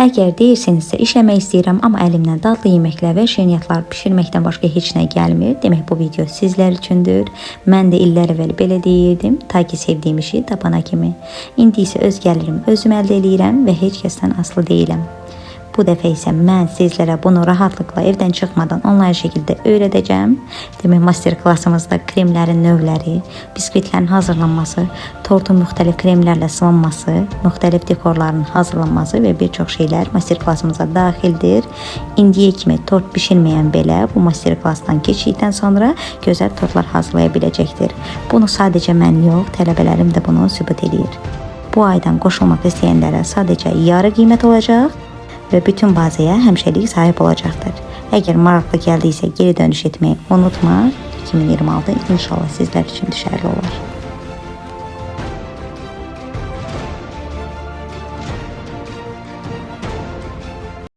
Əgər deyirsinizsə işləmək istəyirəm, amma əlimdən dadlı yeməklər və şirniyyatlar bişirməkdən başqa heç nə gəlmir, demək bu video sizlər üçündür. Mən də illər əvvəl belə deyirdim, ta ki sevdiyim işi tapana kimi. İndi isə öz gəlirimi özüm əldə edirəm və heç kəsdən asılı deyiləm. Bu dəfə isə mən sizlərə bunu rahatlıqla evdən çıxmadan onlayn şəkildə öyrədəcəm. Demək, master klassımızda kremlərin növləri, biskvitlərin hazırlanması, tortun müxtəlif kremlərlə sıvanması, müxtəlif dekorların hazırlanması və bir çox şeylər master klassımıza daxildir. İndiyə kimi tort bişirməyən belə bu master klassdan keçdikdən sonra gözəl tortlar hazırlaya biləcəkdir. Bunu sadəcə mən yox, tələbələrim də bunu sübut edir. Bu aydan qoşulmaq istəyənlərə sadəcə yarı qiymət olacaq və bütün bazaya həmişəlik sahib olacaqdır. Əgər maraqlı gəldiysə geri dönüş etməyi unutma. 2026 inşallah sizlər üçün düşərli olar.